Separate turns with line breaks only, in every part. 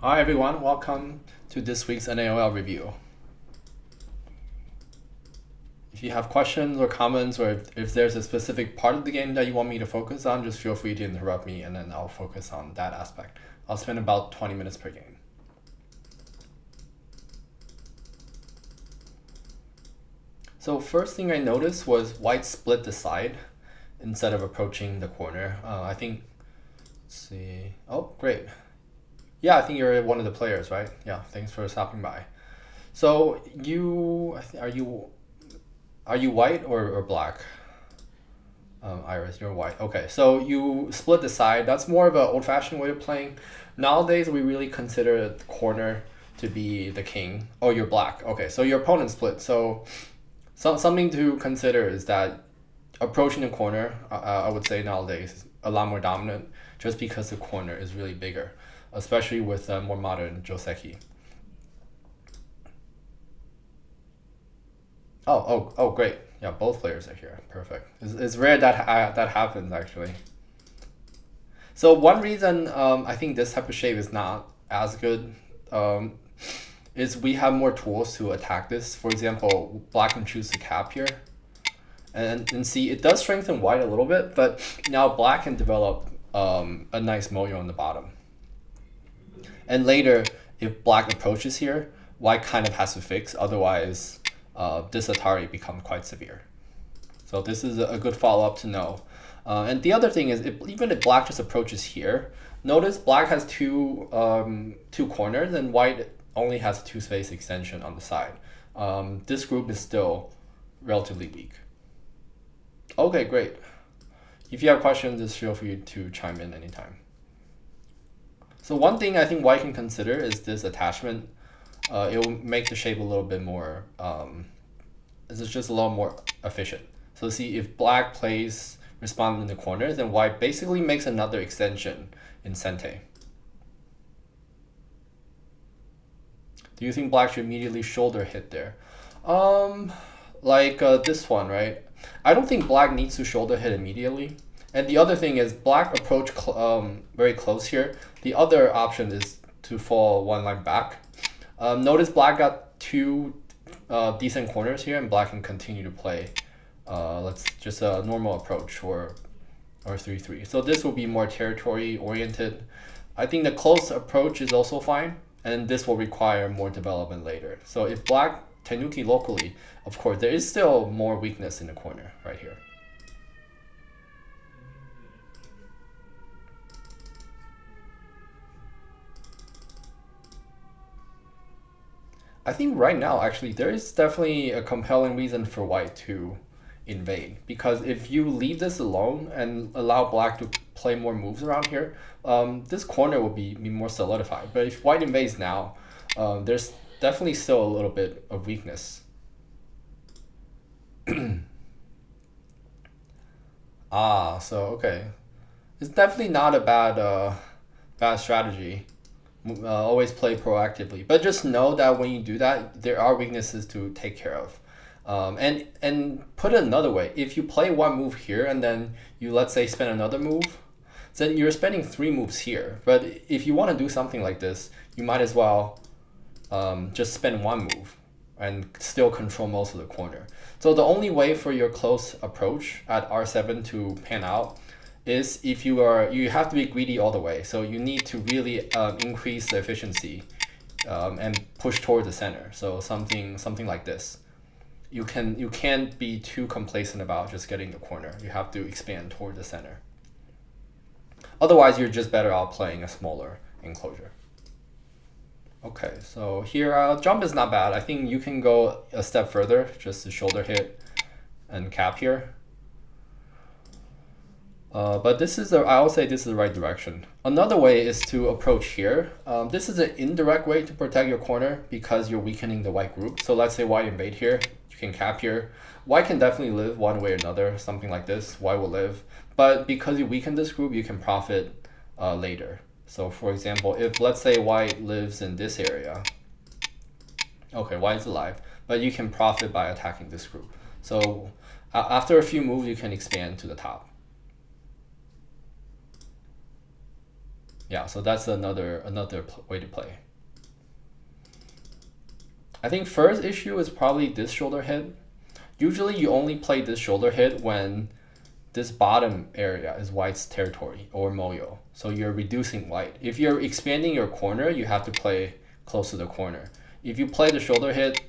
Hi everyone, welcome to this week's NAOL review. If you have questions or comments, or if there's a specific part of the game that you want me to focus on, just feel free to interrupt me and then I'll focus on that aspect. I'll spend about 20 minutes per game. So first thing I noticed was white split the side instead of approaching the corner. Let's see. Oh, great. Yeah, I think you're one of the players, right? Yeah, thanks for stopping by. So are you white or black? Iris, you're white. Okay, so you split the side. That's more of an old-fashioned way of playing. Nowadays, we really consider the corner to be the king. Oh, you're black. Okay, so your opponent split. So something to consider is that approaching the corner, I would say nowadays, is a lot more dominant just because the corner is really bigger, especially with more modern joseki. Oh, great. Yeah, both players are here. Perfect. It's rare that happens actually. So one reason I think this type of shape is not as good um, is we have more tools to attack this. For example, black can choose to cap here. And see, it does strengthen white a little bit, but now black can develop a nice moyo on the bottom. And later, if black approaches here, white kind of has to fix, otherwise this Atari becomes quite severe. So this is a good follow-up to know. And the other thing is, even if black just approaches here, notice black has two corners and white only has a two-space extension on the side. This group is still relatively weak. Okay, great. If you have questions, just feel free to chime in anytime. So one thing I think white can consider is this attachment. It will make the shape a little bit more, it's just a little more efficient. So see, if black plays respondent in the corner, then white basically makes another extension in sente. Do you think black should immediately shoulder hit there? This one, right? I don't think black needs to shoulder hit immediately. And the other thing is black approach very close here. The other option is to fall one line back. Notice black got two decent corners here, and black can continue to play. Let's just a normal approach or 3-3. So this will be more territory oriented. I think the close approach is also fine, and this will require more development later. So if black tenuki locally, of course, there is still more weakness in the corner right here. I think right now, actually, there is definitely a compelling reason for white to invade. Because if you leave this alone and allow black to play more moves around here, this corner will be more solidified. But if white invades now, there's definitely still a little bit of weakness. So okay. It's definitely not a bad strategy. Always play proactively, but just know that when you do that, there are weaknesses to take care of. And put it another way, if you play one move here and then you, let's say, spend another move, then you're spending three moves here. But if you want to do something like this, you might as well just spend one move and still control most of the corner. So the only way for your close approach at R7 to pan out is if you have to be greedy all the way. So you need to really increase the efficiency and push toward the center. So something like this. You can't be too complacent about just getting the corner. You have to expand toward the center. Otherwise, you're just better off playing a smaller enclosure. Okay, so here jump is not bad. I think you can go a step further, just to shoulder hit and cap here. But I would say this is the right direction. Another way is to approach here. This is an indirect way to protect your corner because you're weakening the white group. So let's say white invade here, you can cap here. White can definitely live one way or another, something like this. White will live. But because you weaken this group, you can profit later. So for example, if let's say white lives in this area, okay, white is alive, but you can profit by attacking this group. So after a few moves, you can expand to the top. Yeah, so that's another way to play. I think first issue is probably this shoulder hit. Usually you only play this shoulder hit when this bottom area is white's territory or moyo. So you're reducing white. If you're expanding your corner, you have to play close to the corner. If you play the shoulder hit,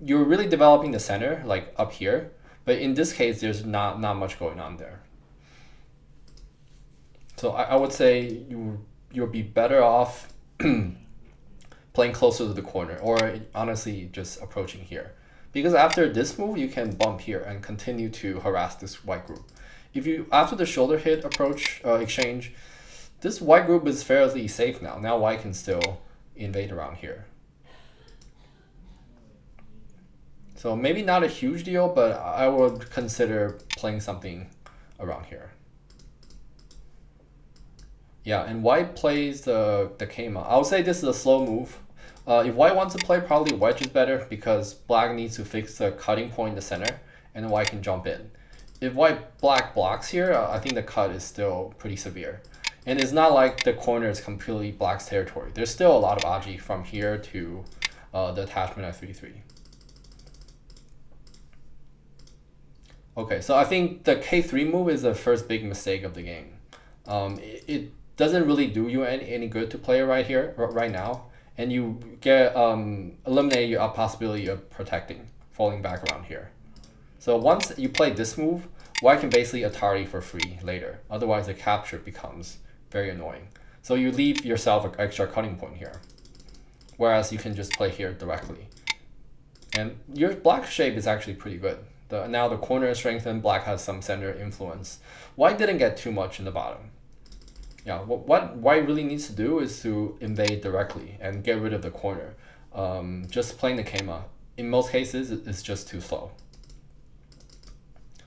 you're really developing the center, like up here. But in this case, there's not much going on there. So I would say you'll be better off playing closer to the corner, or honestly just approaching here. Because after this move, you can bump here and continue to harass this white group. If you, after the shoulder hit approach exchange, this white group is fairly safe now. Now white can still invade around here. So maybe not a huge deal, but I would consider playing something around here. Yeah, and white plays the Keima. I would say this is a slow move. If white wants to play, probably wedge is better because black needs to fix the cutting point in the center, and then white can jump in. If black blocks here, I think the cut is still pretty severe. And it's not like the corner is completely black's territory. There's still a lot of aji from here to the attachment at 3-3. Okay, so I think the K3 move is the first big mistake of the game. It doesn't really do you any good to play it right here, right now. And you get eliminate your possibility of protecting, falling back around here. So once you play this move, white can basically Atari for free later. Otherwise, the capture becomes very annoying. So you leave yourself an extra cutting point here. Whereas you can just play here directly. And your black shape is actually pretty good. Now the corner is strengthened, black has some center influence. White didn't get too much in the bottom. Yeah, what white really needs to do is to invade directly and get rid of the corner. Just playing the Keima, in most cases, it's just too slow.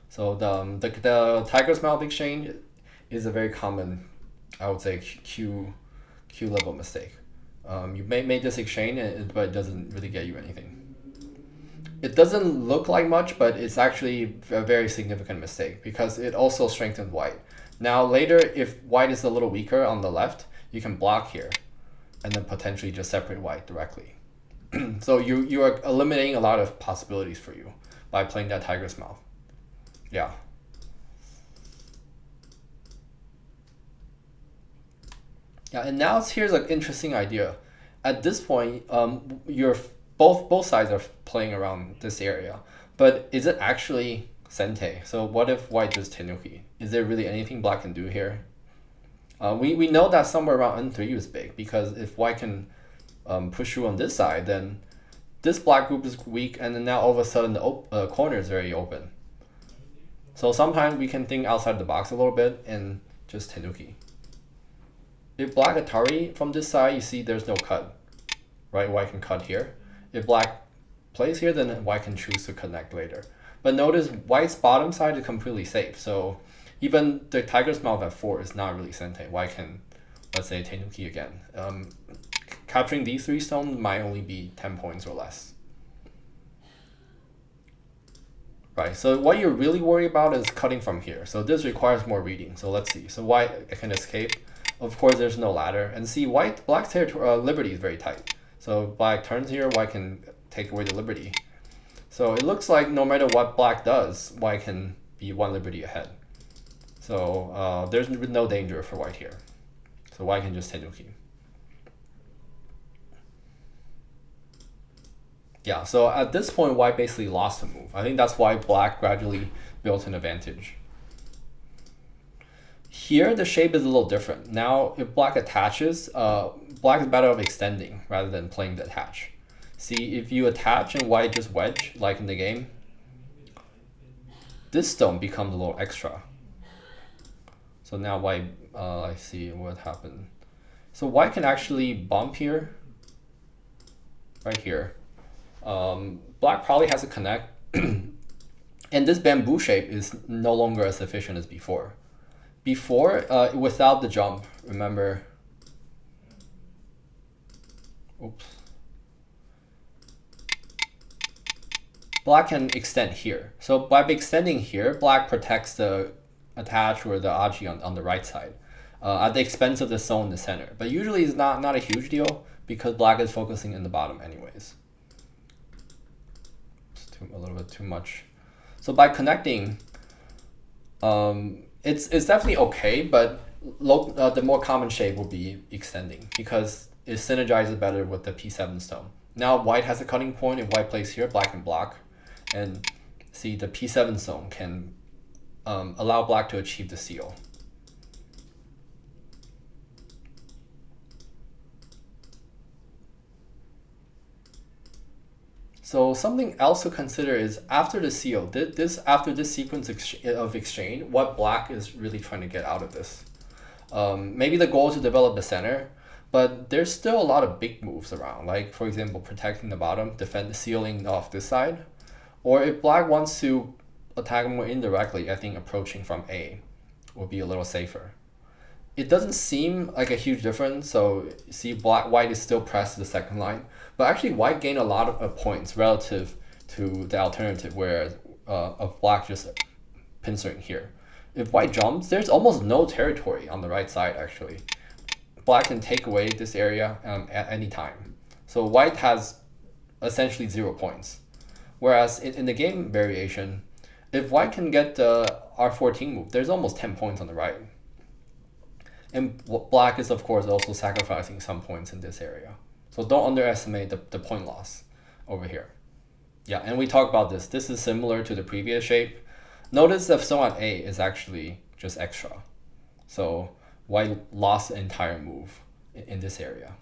So the Tiger's Mouth exchange is a very common, I would say, Q level mistake. You may make this exchange, but it doesn't really get you anything. It doesn't look like much, but it's actually a very significant mistake because it also strengthens white. Now later, if white is a little weaker on the left, you can block here and then potentially just separate white directly. So you are eliminating a lot of possibilities for you by playing that Tiger's Mouth. Yeah. Yeah, and now here's an interesting idea. At this point, you're both sides are playing around this area, but is it actually Sente? So what if white just Tenuki? Is there really anything black can do here? We know that somewhere around N3 is big because if white can push you on this side, then this black group is weak, and then now all of a sudden the corner is very open. So sometimes we can think outside the box a little bit and just Tenuki. If black Atari from this side, you see there's no cut, right? White can cut here. If black plays here, then white can choose to connect later. But notice white's bottom side is completely safe. So even the Tiger's Mouth at 4 is not really Sente. White can, let's say, Tenuki again. Capturing these 3 stones might only be 10 points or less. Right, so what you're really worried about is cutting from here. So this requires more reading. So let's see. So white can escape. Of course, there's no ladder. And see, black's territory, liberty is very tight. So black turns here, white can take away the liberty. So it looks like no matter what black does, white can be 1 liberty ahead. So there's no danger for white here. So white can just Tenuki. Yeah, so at this point, white basically lost the move. I think that's why black gradually built an advantage. Here, the shape is a little different. Now, if black attaches, black is better off extending rather than playing the attach. See, if you attach and white just wedge, like in the game, this stone becomes a little extra. So now white, I see what happened. So white can actually bump here, right here. Black probably has to connect. And this bamboo shape is no longer as efficient as before. Before, without the jump, remember, oops. Black can extend here. So by extending here, black protects the attach or the aji on the right side. at the expense of the stone in the center. But usually it's not a huge deal because black is focusing in the bottom anyways. It's a little bit too much. So by connecting, it's definitely okay, but the more common shape will be extending because it synergizes better with the P7 stone. Now white has a cutting point. If white plays here, black can block, and see the P7 stone can allow black to achieve the seal. So something else to consider is after the seal, after this sequence of exchange, what black is really trying to get out of this. Maybe the goal is to develop the center, but there's still a lot of big moves around, like for example, protecting the bottom, defend the ceiling off this side. Or if black wants to attack more indirectly, I think approaching from A will be a little safer. It doesn't seem like a huge difference, so see white is still pressed to the second line, but actually white gained a lot of points relative to the alternative, whereas of black just pincering here. If white jumps, there's almost no territory on the right side actually. Black can take away this area at any time. So white has essentially 0 points. Whereas in the game variation, if white can get the R14 move, there's almost 10 points on the right. And black is, of course, also sacrificing some points in this area. So don't underestimate the point loss over here. Yeah, and we talked about this. This is similar to the previous shape. Notice that stone at A is actually just extra. So white lost the entire move in this area.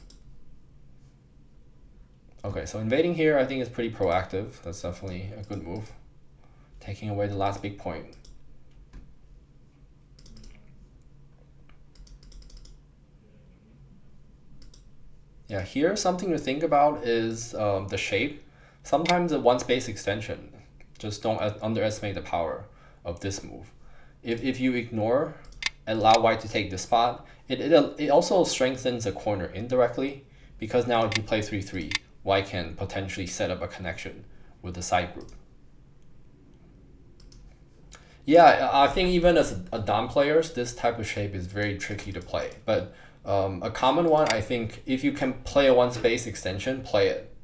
Okay, so invading here I think is pretty proactive. That's definitely a good move. Taking away the last big point. Yeah, here something to think about is the shape. Sometimes a one space extension. Just don't underestimate the power of this move. If you ignore and allow white to take this spot, it also strengthens the corner indirectly, because now if you play 3-3, white can potentially set up a connection with the side group. Yeah, I think even as a Dom players, this type of shape is very tricky to play. But a common one, I think, if you can play a one space extension, play it.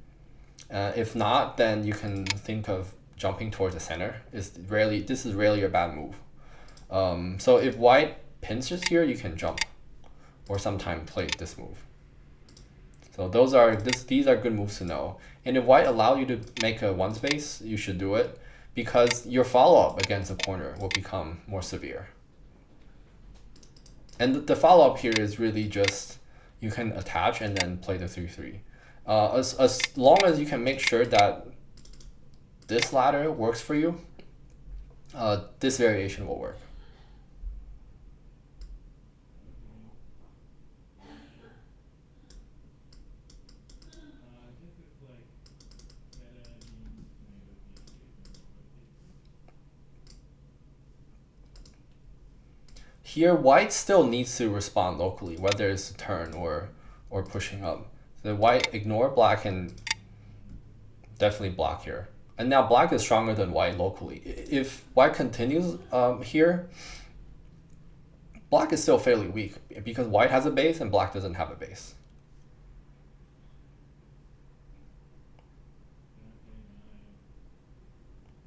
If not, then you can think of jumping towards the center. This is rarely a bad move. So if white pinches here, you can jump, or sometimes play this move. So these are good moves to know. And if white allow you to make a one space, you should do it, because your follow-up against the corner will become more severe. And the follow-up here is really just you can attach and then play the 3-3. As long as you can make sure that this ladder works for you, this variation will work. Here, white still needs to respond locally, whether it's a turn or pushing up. The white ignore black and definitely block here. And now black is stronger than white locally. If white continues here, black is still fairly weak because white has a base and black doesn't have a base.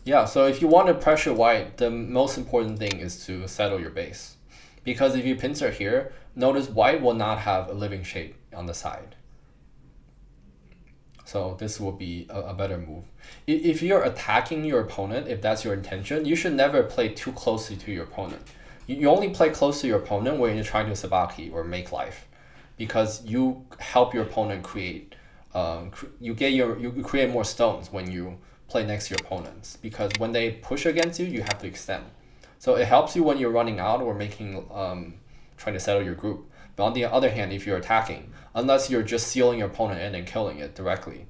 Yeah, so if you want to pressure white, the most important thing is to settle your base. Because if you pincer here, notice white will not have a living shape on the side. So this will be a better move. If you're attacking your opponent, if that's your intention, you should never play too closely to your opponent. You only play close to your opponent when you're trying to sabaki or make life, because you help your opponent create. You create more stones when you play next to your opponents, because when they push against you, you have to extend. So it helps you when you're running out or making trying to settle your group. But on the other hand, if you're attacking, unless you're just sealing your opponent in and killing it directly,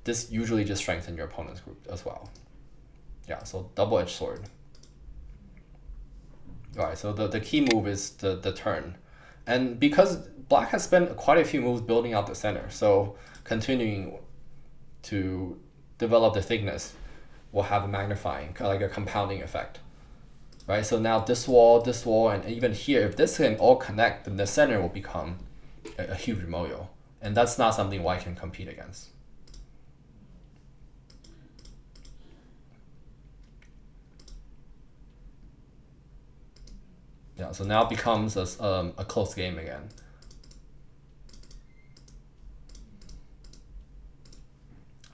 this usually just strengthens your opponent's group as well. Yeah, so double-edged sword. Alright, so the key move is the turn. And because black has spent quite a few moves building out the center, so continuing to develop the thickness will have a magnifying, like a compounding effect. right? So now this wall, and even here, if this can all connect, then the center will become a huge moyo. And that's not something white can compete against. Yeah, so now it becomes a close game again.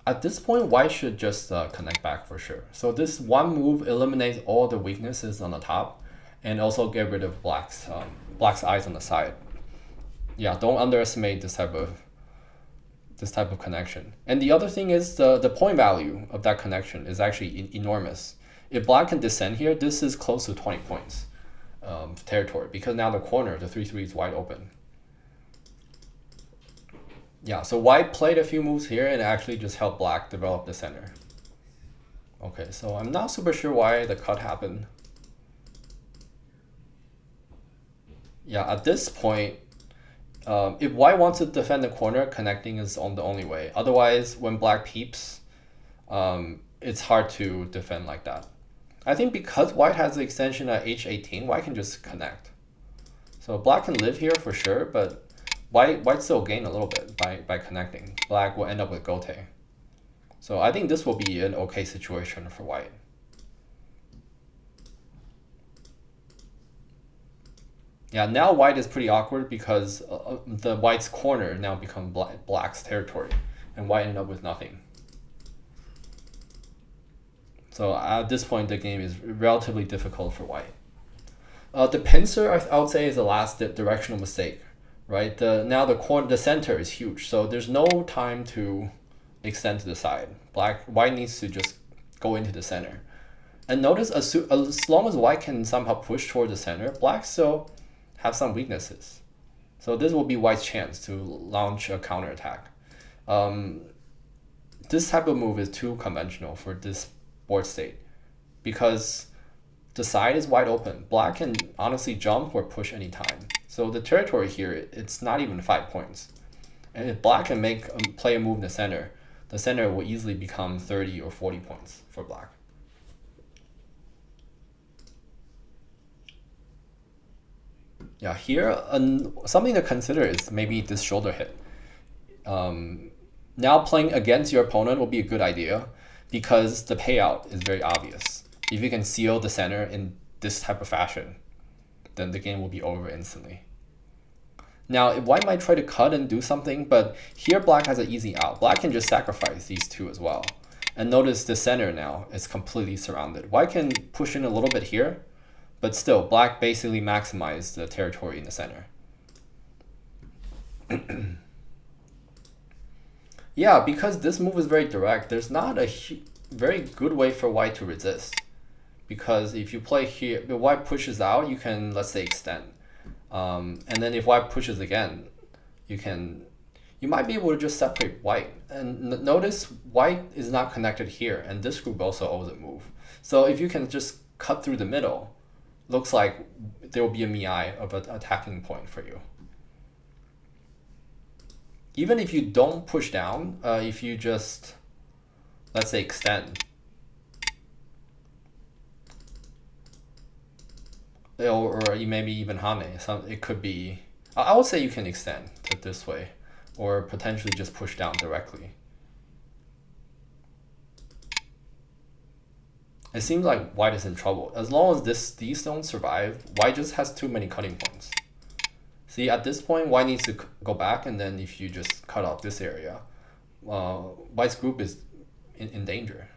At this point, white should just connect back for sure. So this one move eliminates all the weaknesses on the top, and also get rid of black's eyes on the side. Yeah, don't underestimate this type of connection. And the other thing is the point value of that connection is actually enormous. If black can descend here, this is close to 20 points territory, because now the corner, the 3-3 is wide open. Yeah, so white played a few moves here and actually just helped black develop the center. Okay, so I'm not super sure why the cut happened. Yeah, at this point, if white wants to defend the corner, connecting is the only way. Otherwise, when black peeps, it's hard to defend like that. I think because white has the extension at h18, white can just connect. So black can live here for sure, but white still gain a little bit by connecting. Black will end up with gote. So I think this will be an okay situation for white. Yeah, now white is pretty awkward because the white's corner now becomes black's territory, and white end up with nothing. So at this point, the game is relatively difficult for white. The pincer, I would say, is the last directional mistake, right? Now the center is huge, so there's no time to extend to the side. White needs to just go into the center. And notice as long as white can somehow push toward the center, black still have some weaknesses. So this will be white's chance to launch a counterattack. This type of move is too conventional for this board state because the side is wide open. Black can honestly jump or push anytime. So the territory here, it's not even 5 points. And if black can play a move in the center will easily become 30 or 40 points for black. Yeah, here something to consider is maybe this shoulder hit. Now playing against your opponent will be a good idea because the payout is very obvious. If you can seal the center in this type of fashion, then the game will be over instantly. Now, white might try to cut and do something, but here black has an easy out. Black can just sacrifice these two as well. And notice the center now is completely surrounded. White can push in a little bit here, but still, black basically maximized the territory in the center. Yeah, because this move is very direct, there's not a very good way for white to resist. Because if you play here, if white pushes out, you can, let's say, extend. And then if white pushes again, you might be able to just separate white. And notice white is not connected here, and this group also owes a move. So if you can just cut through the middle, looks like there will be a miai of an attacking point for you. Even if you don't push down, if you just, let's say, extend, or maybe even hame, it could be, I would say you can extend it this way, or potentially just push down directly. It seems like white is in trouble. As long as these don't survive, white just has too many cutting points. See, at this point, white needs to go back, and then if you just cut off this area, white's group is in danger.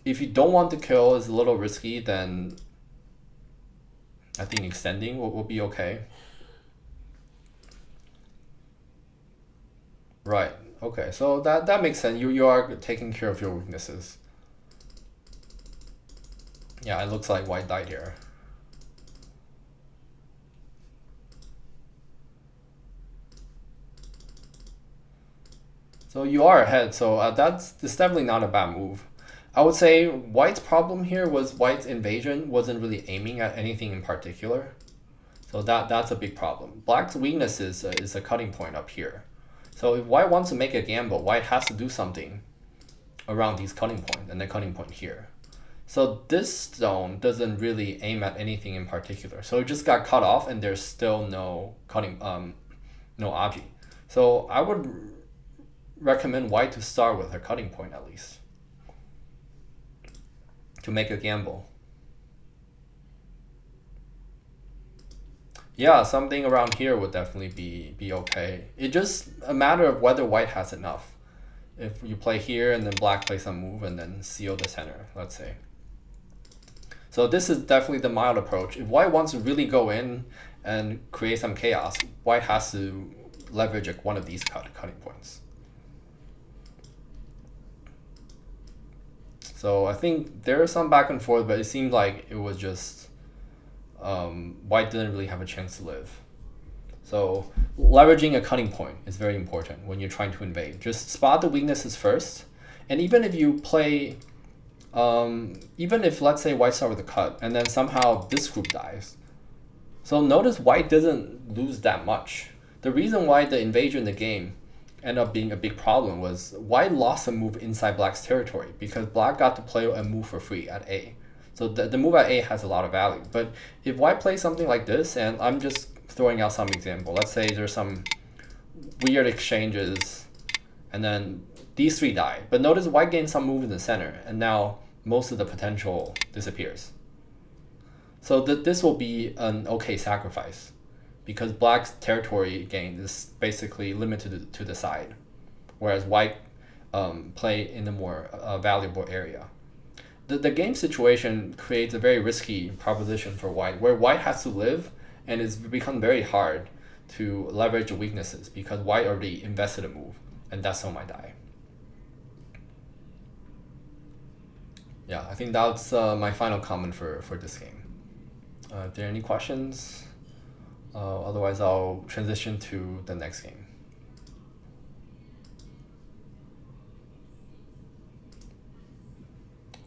If you don't want to kill, is a little risky, then I think extending will be okay. Right, okay, so that makes sense. You are taking care of your weaknesses. Yeah, it looks like white died here. So you are ahead, so that's definitely not a bad move. I would say white's problem here was white's invasion wasn't really aiming at anything in particular. So that's a big problem. Black's weakness is a cutting point up here. So if white wants to make a gamble, white has to do something around these cutting points and the cutting point here. So this stone doesn't really aim at anything in particular. So it just got cut off and there's still no cutting, no object. So I would recommend white to start with a cutting point at least to make a gamble. Yeah, something around here would definitely be okay. It's just a matter of whether white has enough. If you play here and then black plays some move and then seal the center, let's say. So this is definitely the mild approach. If white wants to really go in and create some chaos, white has to leverage one of these cutting points. So I think there is some back and forth, but it seemed like it was just white didn't really have a chance to live. So leveraging a cutting point is very important when you're trying to invade. Just spot the weaknesses first, and even if you play, even if let's say white start with a cut, and then somehow this group dies. So notice white doesn't lose that much. The reason why the invasion in the game ended up being a big problem was white lost a move inside black's territory because black got to play a move for free at A. So the move at A has a lot of value. But if white plays something like this, and I'm just throwing out some example. Let's say there's some weird exchanges, and then these three die. But notice white gains some move in the center, and now most of the potential disappears. So this will be an okay sacrifice, because black's territory gain is basically limited to the side, whereas white play in a more valuable area. The game situation creates a very risky proposition for white, where white has to live, and it's become very hard to leverage the weaknesses because white already invested a move, and that stone might die. Yeah, I think that's my final comment for this game. Are there any questions? Otherwise, I'll transition to the next game.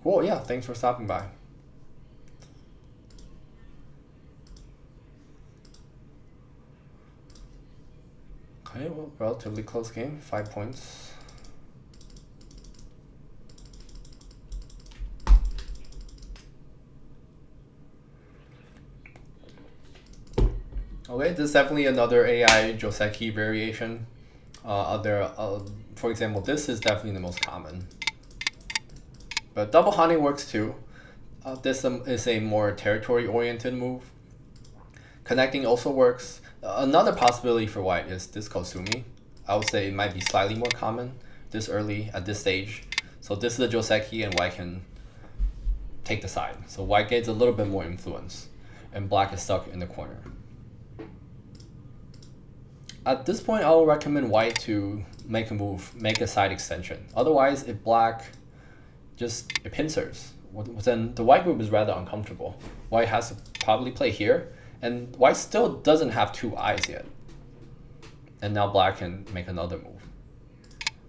Cool, yeah, thanks for stopping by. Okay, well, relatively close game, 5 points. Okay, this is definitely another AI Joseki variation. For example, this is definitely the most common. But double hunting works too. This is a more territory-oriented move. Connecting also works. Another possibility for white is this Kosumi. I would say it might be slightly more common this early at this stage. So this is the Joseki, and white can take the side. So white gains a little bit more influence, and black is stuck in the corner. At this point, I will recommend white to make a move, make a side extension. Otherwise, if black just pincers, then the white group is rather uncomfortable. White has to probably play here, and white still doesn't have two eyes yet. And now black can make another move.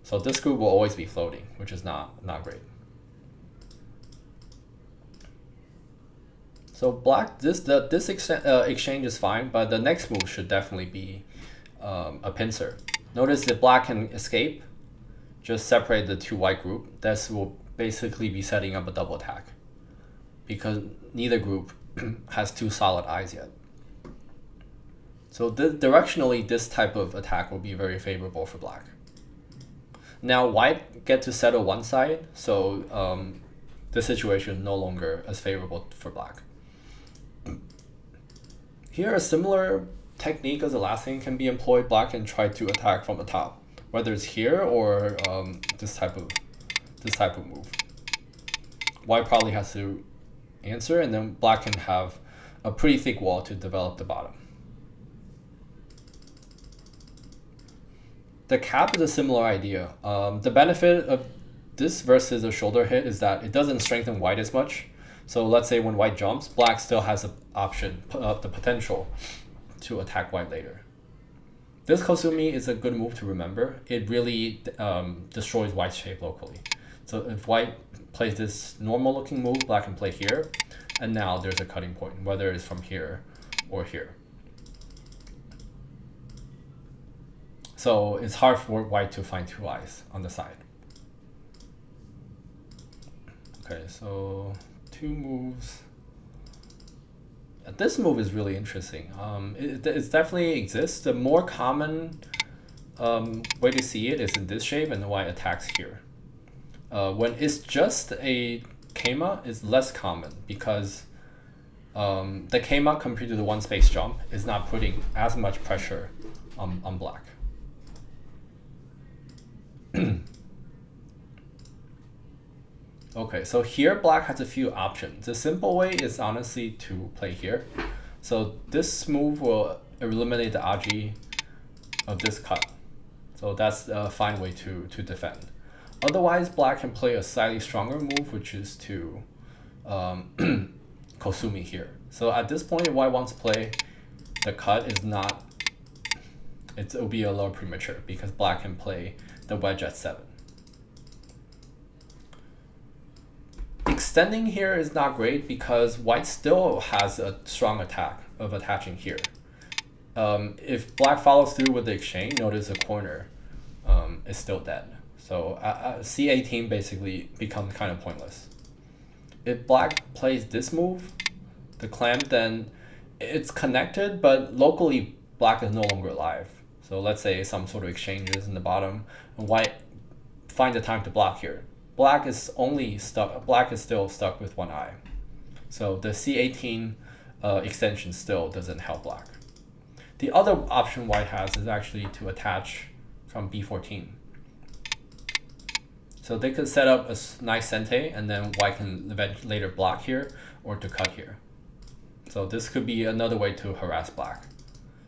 So this group will always be floating, which is not great. So black, this exchange is fine, but the next move should definitely be a pincer. Notice if black can escape, just separate the two white group. This will basically be setting up a double attack, because neither group has two solid eyes yet. So directionally, this type of attack will be very favorable for black. Now white get to settle one side, so the situation is no longer as favorable for black. Here, a similar technique as the last game can be employed. Black can try to attack from the top, whether it's here or this type of move. White probably has to answer, and then black can have a pretty thick wall to develop the bottom. The cap is a similar idea. The benefit of this versus a shoulder hit is that it doesn't strengthen white as much. So let's say when white jumps, black still has the option, the potential to attack white later. This Kosumi is a good move to remember. It really destroys white's shape locally. So if white plays this normal looking move, black can play here, and now there's a cutting point, whether it's from here or here. So it's hard for white to find two eyes on the side. Okay, so 2 moves. This move is really interesting. It definitely exists. The more common way to see it is in this shape, and white attacks here. When it's just a Keima, it's less common because the Keima compared to the one space jump is not putting as much pressure on black. Okay, so here black has a few options. The simple way is honestly to play here. So this move will eliminate the Aji of this cut. So that's a fine way to defend. Otherwise, black can play a slightly stronger move, which is to Kosumi here. So at this point, if white wants to play, the cut is not, it will be a little premature because black can play the wedge at 7. Extending here is not great because white still has a strong attack of attaching here. If black follows through with the exchange, notice the corner is still dead. So C18 basically becomes kind of pointless. If black plays this move, the clamp, then it's connected, but locally black is no longer alive. So let's say some sort of exchanges in the bottom, and white find the time to block here. Black is still stuck with one eye. So the C18 extension still doesn't help black. The other option white has is actually to attach from B14. So they could set up a nice sente, and then white can eventually later block here or to cut here. So this could be another way to harass black.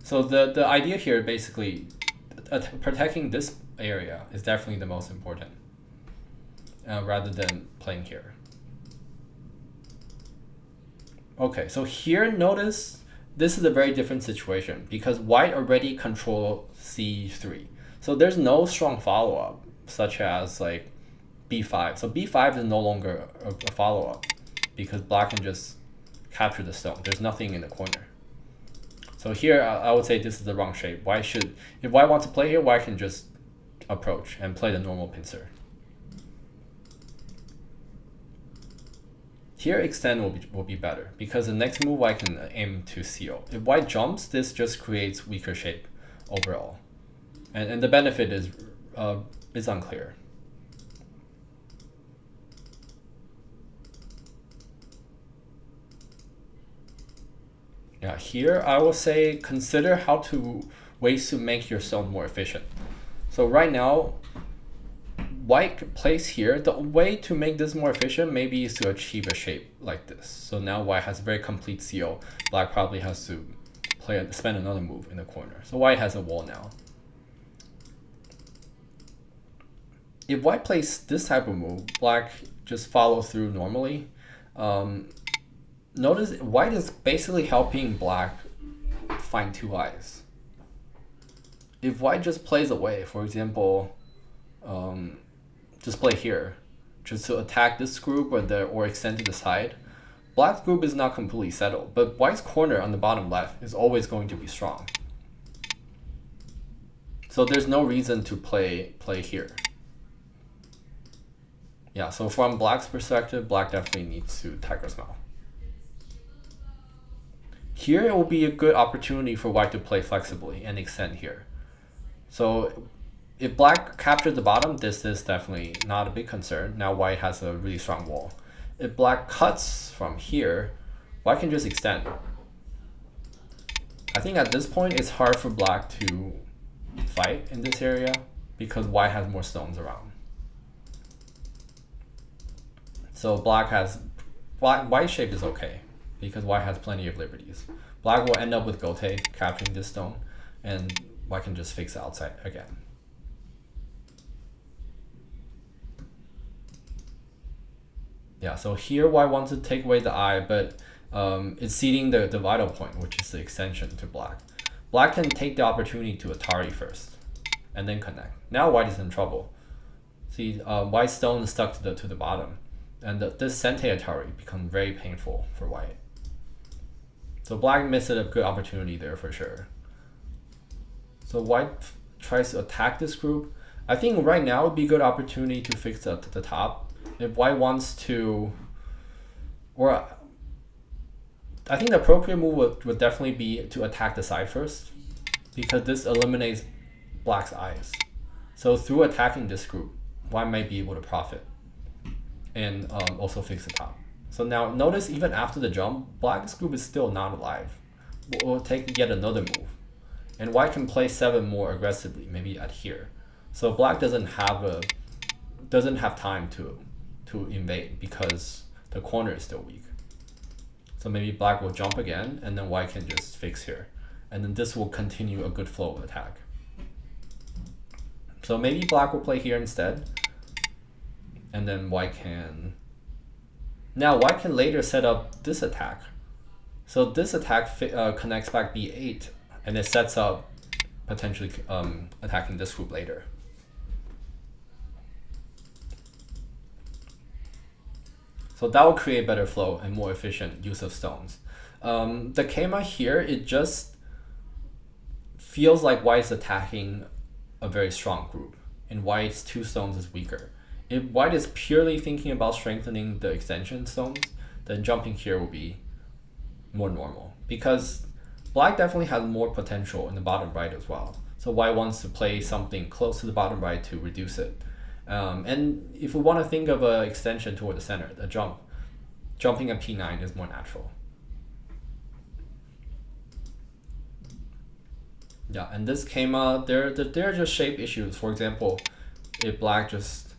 So the idea here, basically, protecting this area is definitely the most important, rather than playing here. Okay, so here notice this is a very different situation because white already control C3. So there's no strong follow-up, such as like B5. So B5 is no longer a follow-up because black can just capture the stone. There's nothing in the corner. So here I would say this is the wrong shape. If white wants to play here, white can just approach and play the normal pincer. Here extend will be better because the next move white can aim to seal. If white jumps, this just creates weaker shape overall. And the benefit is unclear. Yeah, here I will say consider ways to make your stone more efficient. So right now, white plays here. The way to make this more efficient maybe is to achieve a shape like this. So now white has a very complete seal. Black probably has to spend another move in the corner. So white has a wall now. If white plays this type of move, black just follows through normally. Notice white is basically helping black find 2 eyes. If white just plays away, for example, just play here, just to attack this group or extend to the side, black's group is not completely settled, but white's corner on the bottom left is always going to be strong. So there's no reason to play here. Yeah, so from black's perspective, black definitely needs to tiger's mouth. Here it will be a good opportunity for white to play flexibly and extend here. So if black captures the bottom, this is definitely not a big concern. Now white has a really strong wall. If black cuts from here, white can just extend. I think at this point it's hard for black to fight in this area because white has more stones around. So white shape is okay because white has plenty of liberties. Black will end up with Gote capturing this stone, and white can just fix the outside again. Yeah, so here white wants to take away the eye, but it's ceding the vital point, which is the extension to black. Black can take the opportunity to Atari first, and then connect. Now white is in trouble. See, white stone is stuck to the bottom, and this Sente Atari becomes very painful for white. So black missed a good opportunity there for sure. So white tries to attack this group. I think right now would be a good opportunity to fix the top. If white wants to Or I think the appropriate move would definitely be to attack the side first, because this eliminates black's eyes. So through attacking this group, white might be able to profit and also fix the top. So now notice even after the jump, black's group is still not alive. We'll take yet another move. And white can play 7 more aggressively, maybe at here. So black doesn't have time to invade because the corner is still weak. So maybe black will jump again, and then white can just fix here. And then this will continue a good flow of attack. So maybe black will play here instead. And then white can... Now white can later set up this attack. So this attack connects back b8, and it sets up potentially attacking this group later. So that will create better flow and more efficient use of stones. The Keima here, it just feels like white's attacking a very strong group, and white's 2 stones is weaker. If white is purely thinking about strengthening the extension stones, then jumping here will be more normal, because black definitely has more potential in the bottom right as well. So white wants to play something close to the bottom right to reduce it. And if we want to think of an extension toward the center, the jumping at p9 is more natural. Yeah, and this came out, there are just shape issues. For example, if black just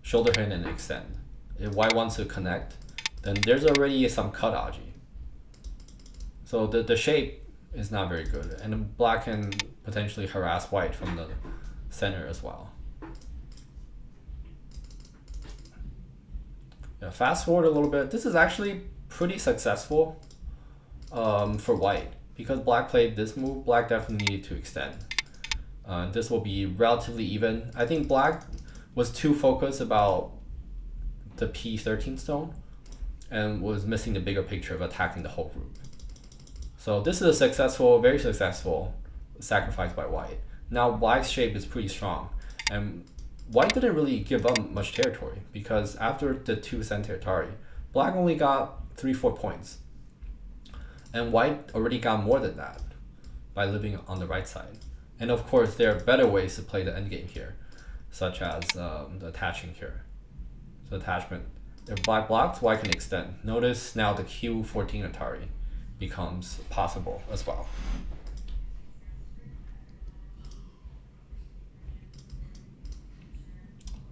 shoulder hit and extend. If white wants to connect, then there's already some cut aji. So the shape is not very good, and black can potentially harass white from the center as well. Yeah, fast forward a little bit. This is actually pretty successful for white, because black played this move. Black definitely needed to extend. This will be relatively even. I think black was too focused about the p13 stone and was missing the bigger picture of attacking the whole group. So this is a successful, very successful sacrifice by white. Now white's shape is pretty strong, and white didn't really give up much territory, because after the 2 center Atari, black only got 3-4 points. And white already got more than that by living on the right side. And of course, there are better ways to play the endgame here, such as the attaching here. So attachment, if black blocks, white can extend. Notice now the Q14 Atari becomes possible as well.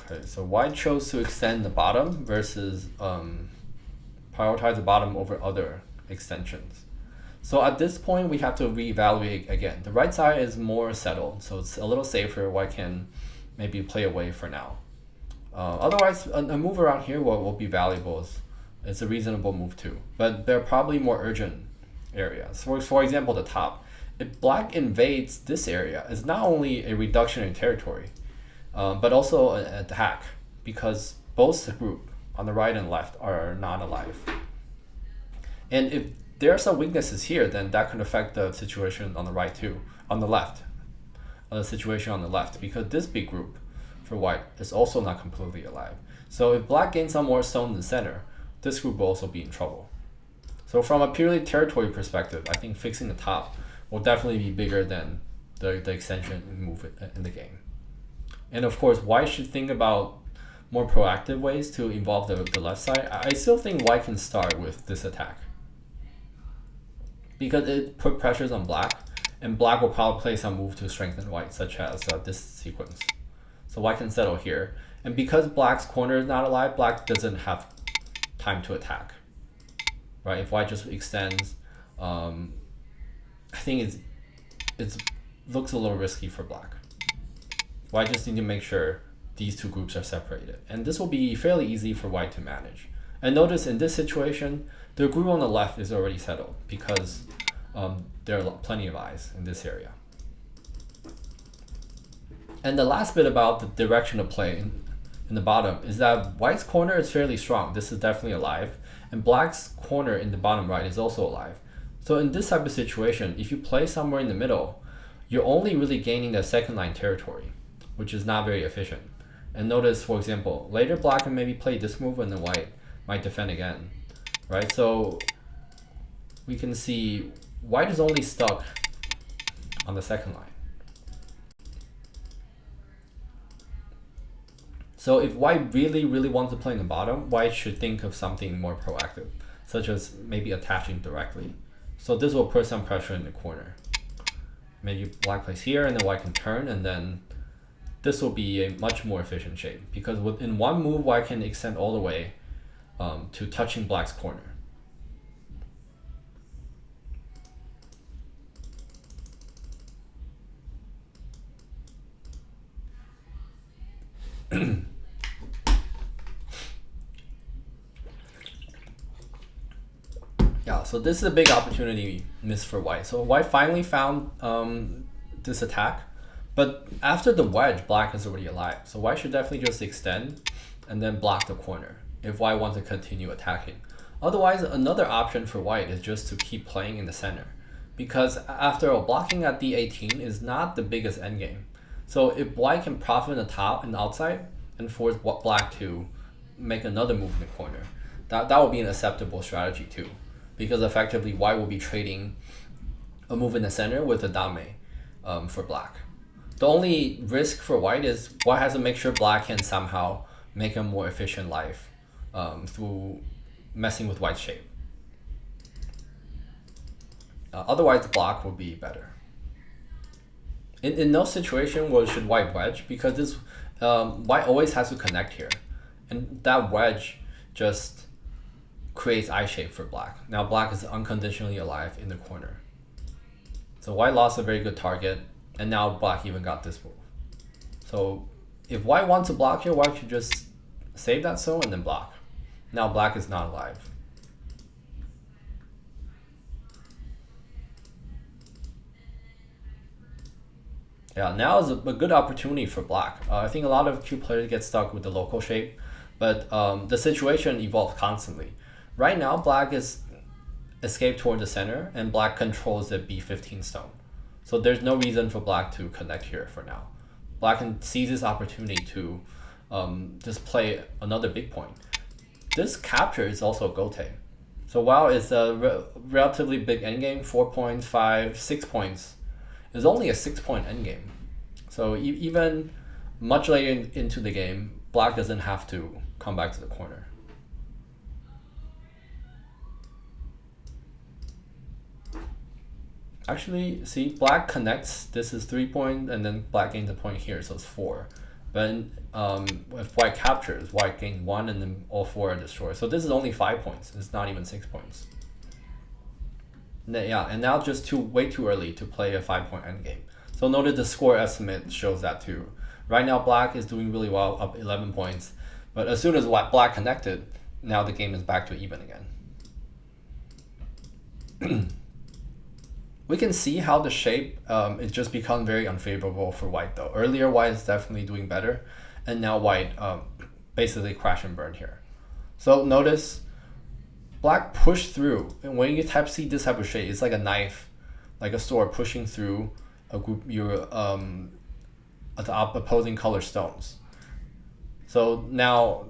Okay, so white chose to extend the bottom versus prioritize the bottom over other extensions. So at this point, we have to reevaluate again. The right side is more settled, so it's a little safer. White can maybe play away for now. Otherwise, a move around here will be valuable. It's a reasonable move too, but there are probably more urgent areas. For example, the top. If black invades this area, it's not only a reduction in territory, but also an attack, because both the group on the right and left are not alive. And if there are some weaknesses here, then that can affect the situation on the right too, on the left, the situation on the left, because this big group for white is also not completely alive. So if black gains some more stone in the center, this group will also be in trouble. So from a purely territory perspective, I think fixing the top will definitely be bigger than the extension move in the game. And of course, white should think about more proactive ways to involve the left side. I still think white can start with this attack, because it put pressures on black, and black will probably play some move to strengthen white, such as this sequence. So white can settle here, and because black's corner is not alive, black doesn't have time to attack. Right? If white just extends, I think it looks a little risky for black. White just need to make sure these 2 groups are separated, and this will be fairly easy for white to manage. And notice in this situation, the group on the left is already settled, because there are plenty of eyes in this area. And the last bit about the direction of play in the bottom is that white's corner is fairly strong. This is definitely alive, and black's corner in the bottom right is also alive. So in this type of situation, if you play somewhere in the middle, you're only really gaining the second line territory, which is not very efficient. And notice, for example, later black can maybe play this move, and then white might defend again. right? So we can see white is only stuck on the second line. So if white really, really wants to play in the bottom, white should think of something more proactive, such as maybe attaching directly. So this will put some pressure in the corner. Maybe black plays here and then white can turn, and then this will be a much more efficient shape because in one move, white can extend all the way to touching black's corner. Yeah, so this is a big opportunity missed for white. So white finally found this attack, but after the wedge, black is already alive. So white should definitely just extend and then block the corner if white wants to continue attacking. Otherwise, another option for white is just to keep playing in the center, because after all, blocking at d18 is not the biggest endgame. So if white can profit in the top and outside and force black to make another move in the corner, that would be an acceptable strategy too, because effectively white will be trading a move in the center with a dame for black. The only risk for white is white has to make sure black can somehow make a more efficient life through messing with white's shape. Otherwise, the block will be better. In no situation should white wedge, because this white always has to connect here, and that wedge just creates I shape for black. Now black is unconditionally alive in the corner. So white lost a very good target, and now black even got this move. So if white wants to block here, white should just save that stone and then block. Now black is not alive. Yeah, now is a good opportunity for black. I think a lot of Q players get stuck with the local shape, but the situation evolves constantly. Right now, black is escaped toward the center, and black controls the b15 stone. So there's no reason for black to connect here for now. Black can seize this opportunity to just play another big point. This capture is also a gote. So while it's a relatively big endgame, 4 points, 5, 6 points, is only a 6-point endgame. So even much later into the game, black doesn't have to come back to the corner. Actually, see, black connects. This is 3 points, and then black gains a point here, so it's 4. But if white captures, white gains 1, and then all 4 are destroyed. So this is only 5 points. It's not even 6 points. Yeah, and now just way too early to play a 5-point endgame. So notice the score estimate shows that too. Right now, black is doing really well, up 11 points. But as soon as black connected, now the game is back to even again. We can see how the shape it just become very unfavorable for white though. Earlier, white is definitely doing better, and now white basically crash and burn here. So notice black pushed through, and when you see this type of shape, it's like a knife, like a sword pushing through a group the opposing color stones. So now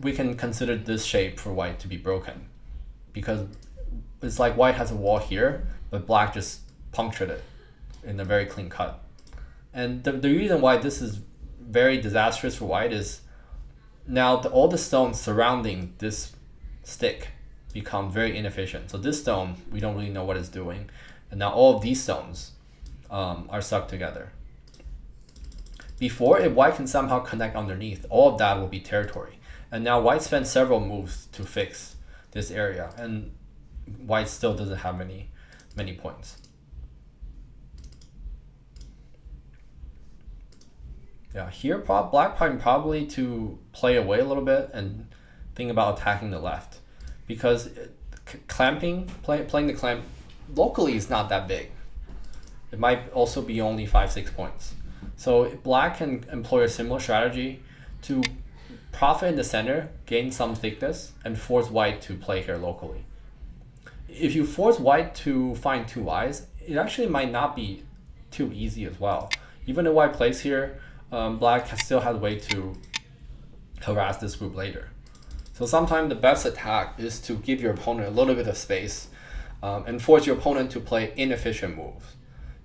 we can consider this shape for white to be broken, because it's like white has a wall here, but black just punctured it in a very clean cut. And the reason why this is very disastrous for white is now all the stones surrounding this stick become very inefficient. So this stone, we don't really know what it's doing. And now all of these stones are stuck together. Before, if white can somehow connect underneath, all of that will be territory. And now white spent several moves to fix this area, and white still doesn't have many points. Yeah, here black probably to play away a little bit and think about attacking the left, because playing the clamp locally is not that big. It might also be only 5-6 points. So black can employ a similar strategy to profit in the center, gain some thickness, and force white to play here locally. If you force white to find 2 eyes, it actually might not be too easy as well. Even if white plays here, black still has a way to harass this group later. So sometimes the best attack is to give your opponent a little bit of space and force your opponent to play inefficient moves.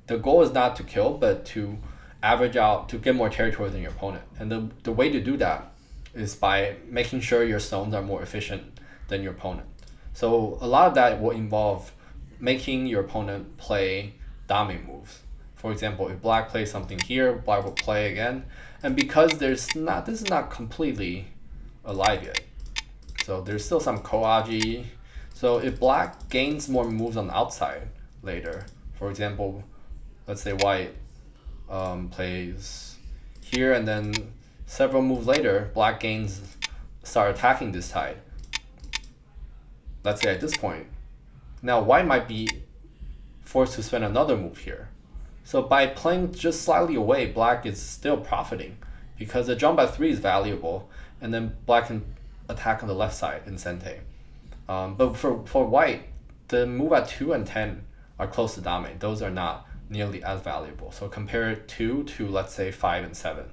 The goal is not to kill, but to average out, to get more territory than your opponent. And the way to do that is by making sure your stones are more efficient than your opponent. So a lot of that will involve making your opponent play dominant moves. For example, if black plays something here, black will play again. And because this is not completely alive yet. So there's still some Koaji. So if black gains more moves on the outside later, for example, let's say white plays here, and then several moves later, black start attacking this side. Let's say at this point. Now white might be forced to spend another move here. So by playing just slightly away, black is still profiting because the jump at 3 is valuable, and then black can attack on the left side in Sente. But for white, the move at 2 and 10 are close to dominate. Those are not nearly as valuable. So compare 2 to, let's say, 5 and 7.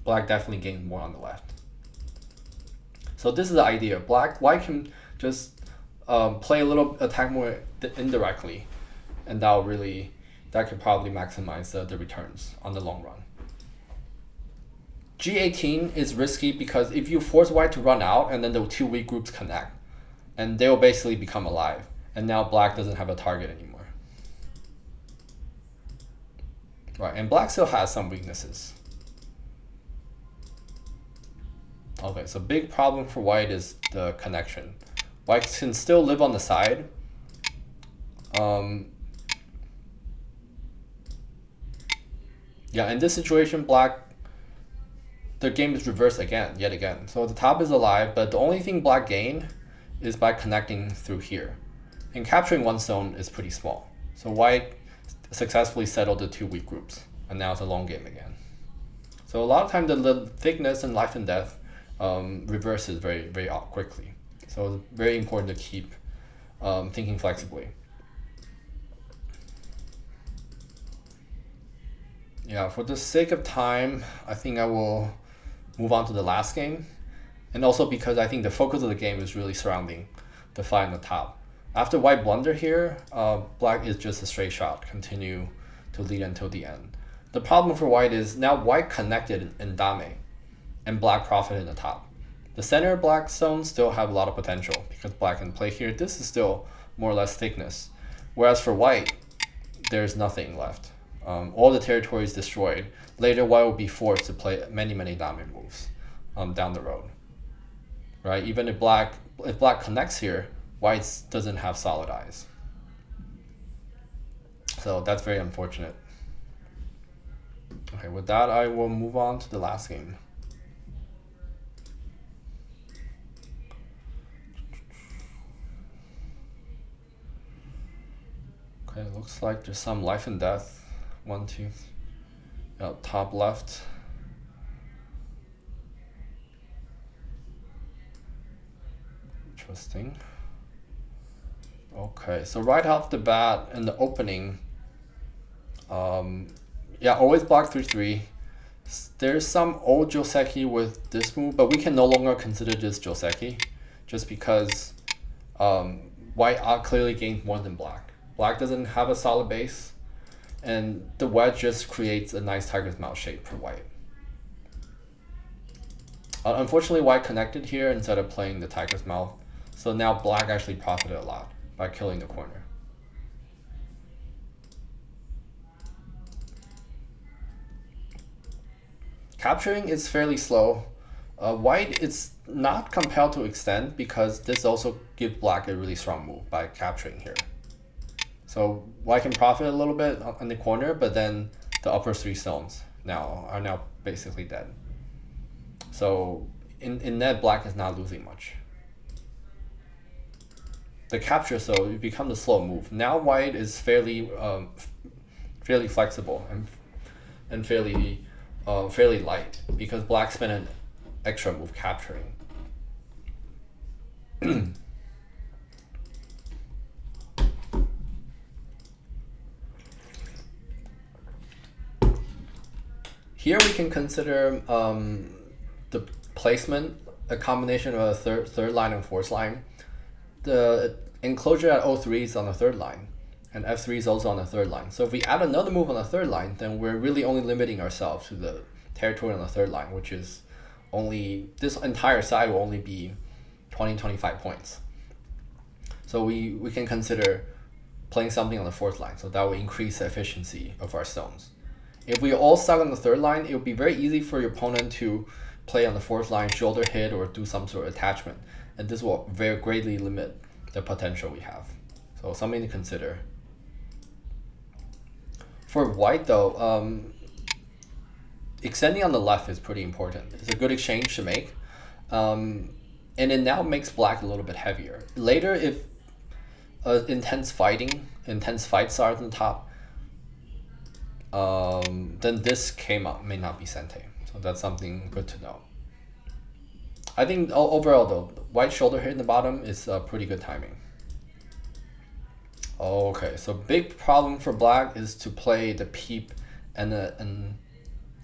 Black definitely gains more on the left. So this is the idea. White can just play a little, attack more indirectly, and that could probably maximize the returns on the long run. G18 is risky because if you force white to run out and then the 2 weak groups connect, and they will basically become alive, and now black doesn't have a target anymore. Right, and black still has some weaknesses. Okay, so big problem for white is the connection. White can still live on the side. Yeah, in this situation, black, the game is reversed yet again. So the top is alive, but the only thing black gained is by connecting through here. And capturing one stone is pretty small. So white successfully settled the 2 weak groups, and now it's a long game again. So a lot of times the thickness and life and death reverses very, very quickly. So it's very important to keep thinking flexibly. Yeah, for the sake of time, I think I will move on to the last game. And also because I think the focus of the game is really surrounding the fight on the top. After white blunder here, black is just a straight shot, continue to lead until the end. The problem for white is now white connected in dame, and black profited in the top. The center black stones still have a lot of potential because black can play here. This is still more or less thickness. Whereas for white, there's nothing left. All the territory is destroyed. Later, white will be forced to play many, many dame moves down the road. Right? Even if black connects here, white doesn't have solid eyes. So that's very unfortunate. Okay, with that, I will move on to the last game. Okay, looks like there's some life and death. 1, 2, top left. Interesting. Okay, so right off the bat in the opening, always block 3-3. There's some old Joseki with this move, but we can no longer consider this Joseki just because white clearly gains more than black. Black doesn't have a solid base, and the wedge just creates a nice tiger's mouth shape for white. Unfortunately, white connected here instead of playing the tiger's mouth, so now black actually profited a lot by killing the corner. Capturing is fairly slow. White is not compelled to extend because this also gives black a really strong move by capturing here. So white can profit a little bit on the corner, but then the upper 3 stones are now basically dead. So in net, black is not losing much. The capture, so it becomes a slow move. Now white is fairly flexible and fairly light because black spent an extra move capturing. Here we can consider the placement a combination of a third line and fourth line. The enclosure at O3 is on the third line, and F3 is also on the third line. So if we add another move on the third line, then we're really only limiting ourselves to the territory on the third line, which is only, this entire side will only be 20-25 points. So we can consider playing something on the fourth line, so that will increase the efficiency of our stones. If we all stuck on the third line, it would be very easy for your opponent to play on the fourth line, shoulder hit, or do some sort of attachment, and this will very greatly limit the potential we have. So something to consider. For white though, extending on the left is pretty important. It's a good exchange to make, and it now makes black a little bit heavier. Later, if intense fights are on the top, then this came up may not be Sente. So that's something good to know. I think overall though, white shoulder hit in the bottom is pretty good timing. Okay, so big problem for black is to play the peep and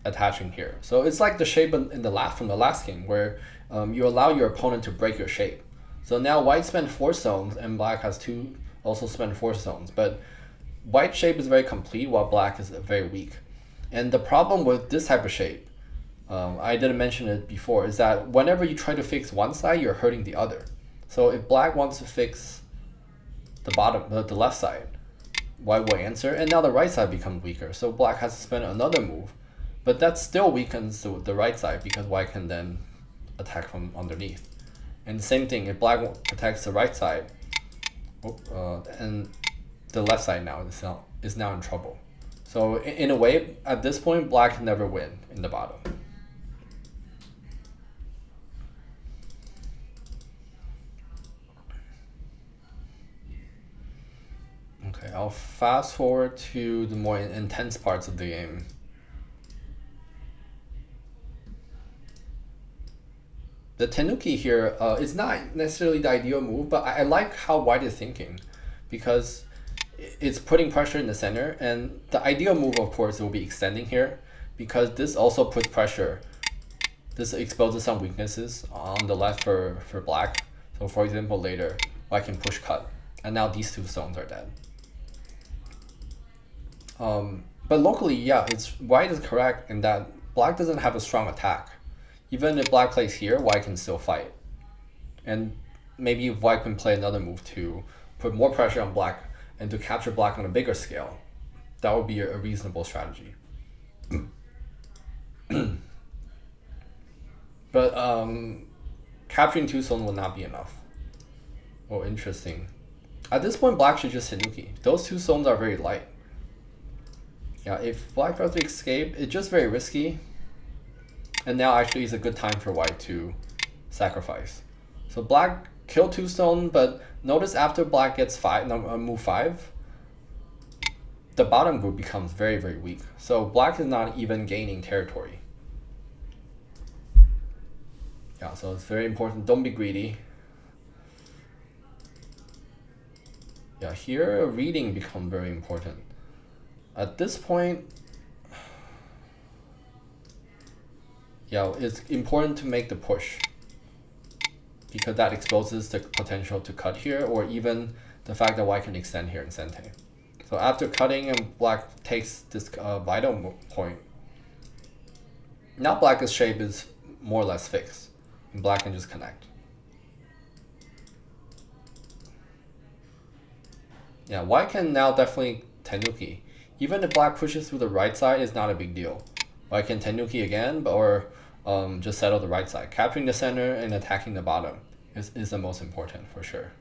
attaching here. So it's like the shape in the from the last game where you allow your opponent to break your shape. So now white spent 4 stones and black has also spent 4 stones, but white shape is very complete while black is very weak. And the problem with this type of shape, I didn't mention it before, is that whenever you try to fix one side, you're hurting the other. So if black wants to fix the bottom, the left side, white will answer, and now the right side becomes weaker. So black has to spend another move, but that still weakens the right side because white can then attack from underneath. And the same thing, if black protects the right side, and the left side now is now in trouble. So in a way, at this point, black can never win in the bottom. Okay, I'll fast forward to the more intense parts of the game. The Tenuki here is not necessarily the ideal move, but I like how white is thinking, because it's putting pressure in the center, and the ideal move, of course, will be extending here, because this also puts pressure. This exposes some weaknesses on the left for black. So for example, later, white can push cut, and now these 2 stones are dead. But locally, yeah, white is correct in that black doesn't have a strong attack. Even if black plays here, white can still fight. And maybe white can play another move to put more pressure on black and to capture black on a bigger scale. That would be a reasonable strategy. But capturing 2 stones will not be enough. Oh, interesting. At this point, black should just Tenuki. Those 2 stones are very light. Yeah, if black tries to escape, it's just very risky. And now actually is a good time for white to sacrifice. So black killed 2 stones, but notice after black gets move 5, the bottom group becomes very, very weak. So black is not even gaining territory. Yeah, so it's very important. Don't be greedy. Yeah, here reading becomes very important. At this point, yeah, it's important to make the push, because that exposes the potential to cut here, or even the fact that white can extend here in Sente. So after cutting and black takes this vital point, now black's shape is more or less fixed, and black can just connect. Yeah, white can now definitely Tenuki. Even if black pushes through the right side, is not a big deal. White can Tenuki again, or just settle the right side. Capturing the center and attacking the bottom is the most important for sure.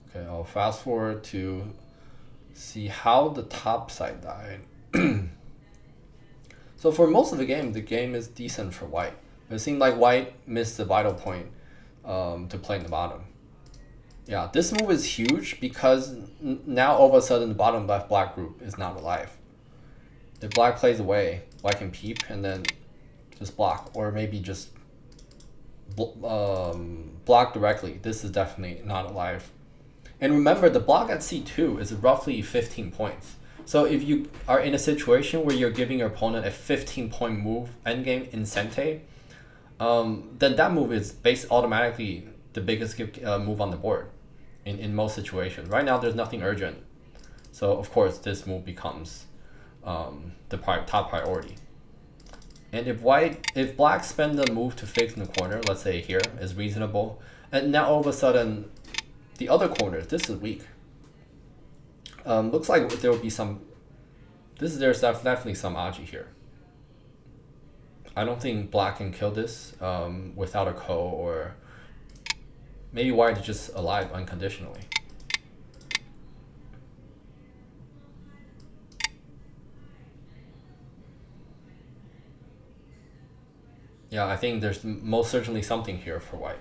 Okay, I'll fast forward to see how the top side died. So for most of the game is decent for white. But it seemed like white missed the vital point to play in the bottom. Yeah, this move is huge because now all of a sudden the bottom left black group is not alive. If black plays away, white can peep and then just block, or maybe just block directly. This is definitely not alive. And remember, the block at C2 is roughly 15 points. So if you are in a situation where you're giving your opponent a 15-point move endgame in Sente, then that move is based automatically the biggest move on the board in most situations. Right now, there's nothing urgent. So, of course, this move becomes the top priority. And if black spend the move to fix in the corner, let's say here, is reasonable, and now all of a sudden, the other corners, this is weak. Looks like there will be some. There's definitely some aji here. I don't think black can kill this without a ko, or maybe white is just alive unconditionally. Yeah, I think there's most certainly something here for white.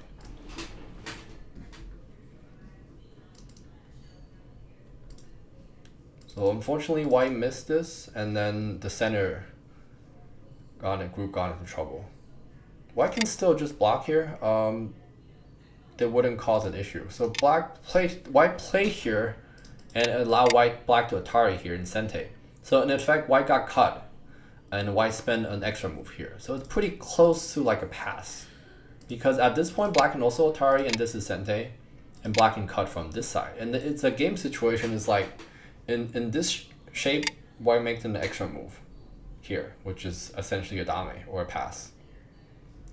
So unfortunately, white missed this, and then the center group got into trouble. White can still just block here. That wouldn't cause an issue. So white play here, and allow black to Atari here in Sente. So in effect, white got cut, and white spent an extra move here. So it's pretty close to like a pass, because at this point, black can also Atari, and this is Sente, and black can cut from this side. And it's a game situation. Is like, in this shape, white makes an extra move here, which is essentially a dame or a pass.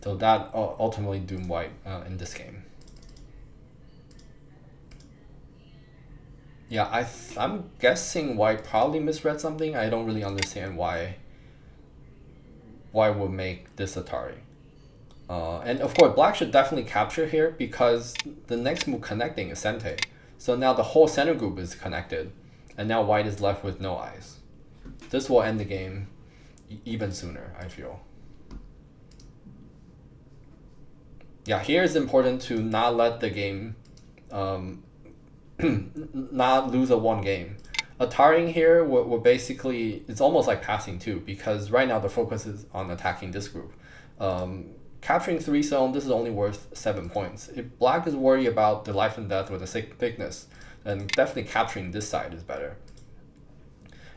So that ultimately doomed white in this game. Yeah, I'm guessing white probably misread something. I don't really understand why would make this Atari. And of course, black should definitely capture here, because the next move connecting is Sente. So now the whole center group is connected, and now white is left with no eyes. This will end the game even sooner, I feel. Yeah, here it's important to not let the game not lose a one game. Ataring here will basically, it's almost like passing too, because right now the focus is on attacking this group. Capturing 3 zone, this is only worth 7 points. If black is worried about the life and death with the thickness, then definitely capturing this side is better.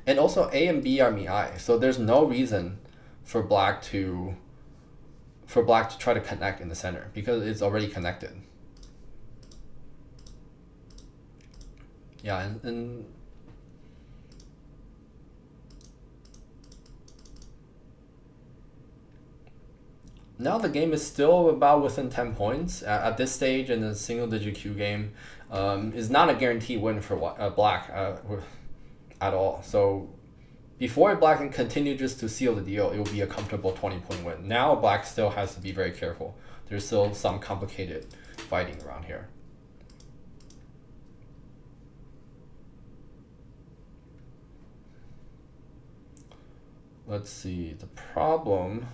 And also A and B are miai, so there's no reason for black to try to connect in the center, because it's already connected. Yeah, and now the game is still about within 10 points. At this stage in a single-digit Q game, is not a guaranteed win for black at all. So before black can continue just to seal the deal, it will be a comfortable 20-point win. Now black still has to be very careful. There's still some complicated fighting around here. Let's see, the problem.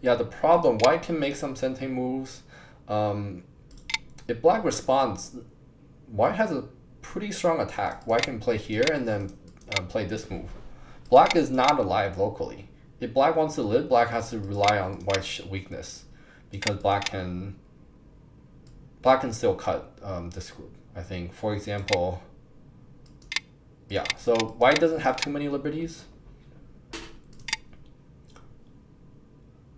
Yeah, the problem, white can make some Sente moves. If black responds, white has a pretty strong attack. White can play here and then play this move. Black is not alive locally. If black wants to live, black has to rely on white's weakness, because black can still cut this group. I think, for example, yeah, so white doesn't have too many liberties,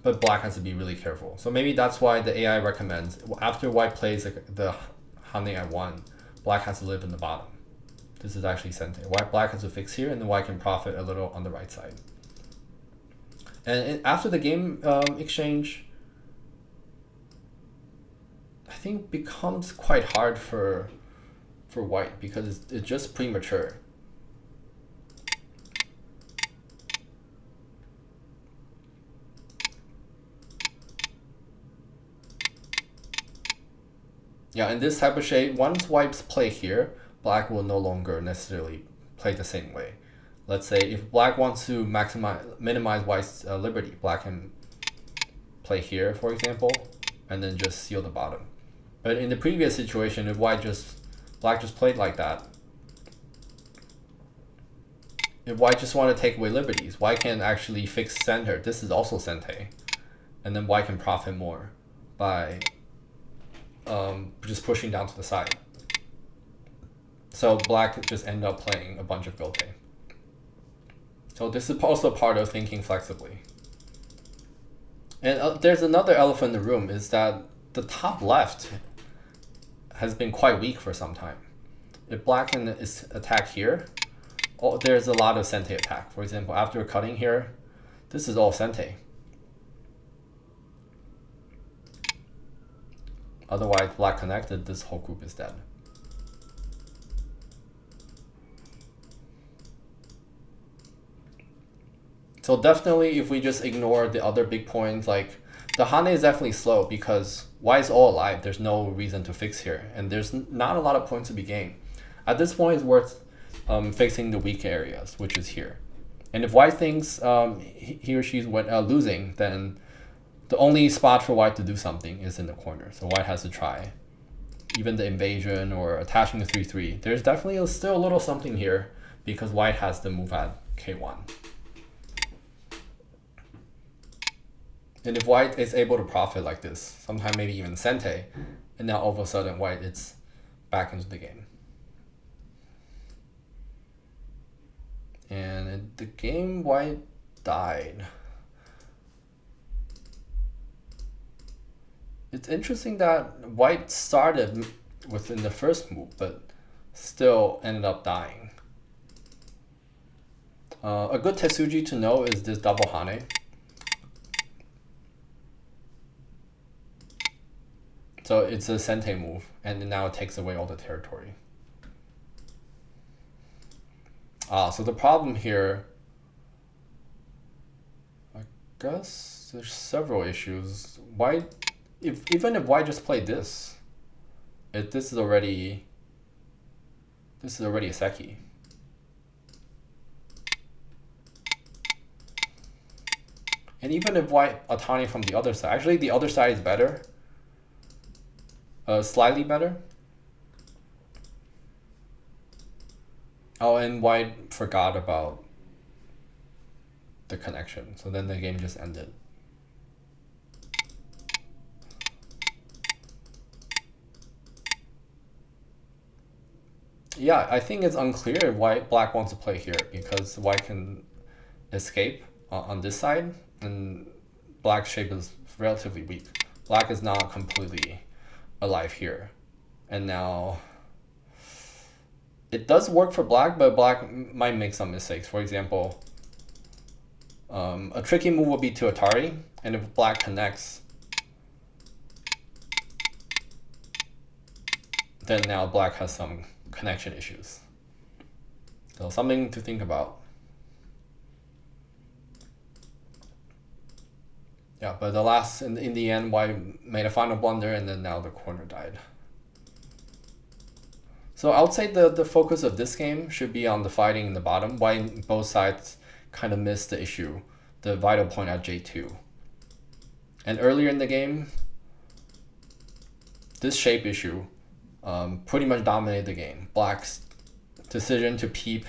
but black has to be really careful. So maybe that's why the AI recommends, after white plays the Hane at 1, black has to live in the bottom. This is actually Sente. Black has to fix here, and then white can profit a little on the right side. And after the game exchange, I think becomes quite hard for white, because it's just premature. Yeah, in this type of shape, once whites play here, black will no longer necessarily play the same way. Let's say if black wants to minimize white's liberty, black can play here, for example, and then just seal the bottom. But in the previous situation, if black just played like that, if white just want to take away liberties, white can actually fix center. This is also Sente, and then white can profit more by just pushing down to the side. So black just end up playing a bunch of gote. So this is also part of thinking flexibly. And there's another elephant in the room is that the top left has been quite weak for some time. If black can attack here, there's a lot of sente attack. For example, after cutting here, this is all sente. Otherwise, black connected, this whole group is dead. So definitely, if we just ignore the other big points, like the Hane is definitely slow because white is all alive. There's no reason to fix here, and there's not a lot of points to be gained. At this point, it's worth fixing the weak areas, which is here. And if white thinks he or she's losing, then the only spot for white to do something is in the corner. So white has to try even the invasion or attaching the 3-3. There's definitely still a little something here because white has the move at K1. And if white is able to profit like this, sometimes maybe even sente, and now all of a sudden white it's back into the game. And in the game, white died. It's interesting that white started within the first move, but still ended up dying. A good Tetsuji to know is this double Hane. So it's a sente move, and now it takes away all the territory. So the problem here, I guess there's several issues. White, even if white just played this, this is already a seki. And even if white Atani from the other side, actually the other side is better. Slightly better. Oh, and white forgot about the connection, so then the game just ended. Yeah, I think it's unclear why black wants to play here because white can escape on this side, and black's shape is relatively weak. Black is not completely alive here, and now it does work for black, but black might make some mistakes. For example, a tricky move would be to Atari, and if black connects, then now black has some connection issues. So something to think about. Yeah, but in the end, white made a final blunder, and then now the corner died. So I would say the focus of this game should be on the fighting in the bottom. White both sides kind of missed the issue, the vital point at J2. And earlier in the game, this shape issue pretty much dominated the game. Black's decision to peep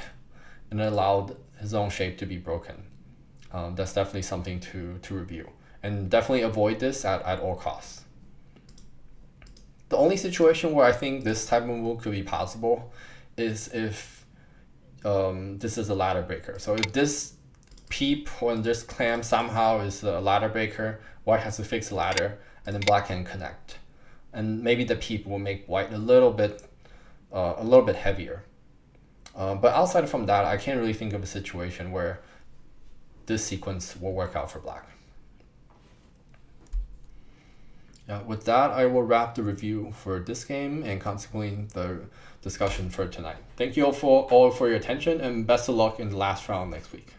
and allowed his own shape to be broken. That's definitely something to review. And definitely avoid this at all costs. The only situation where I think this type of move could be possible is if this is a ladder breaker. So if this peep or this clamp somehow is a ladder breaker, white has to fix the ladder, and then black can connect. And maybe the peep will make white a little bit heavier. But outside from that, I can't really think of a situation where this sequence will work out for black. Yeah, with that, I will wrap the review for this game and consequently the discussion for tonight. Thank you all for your attention, and best of luck in the last round next week.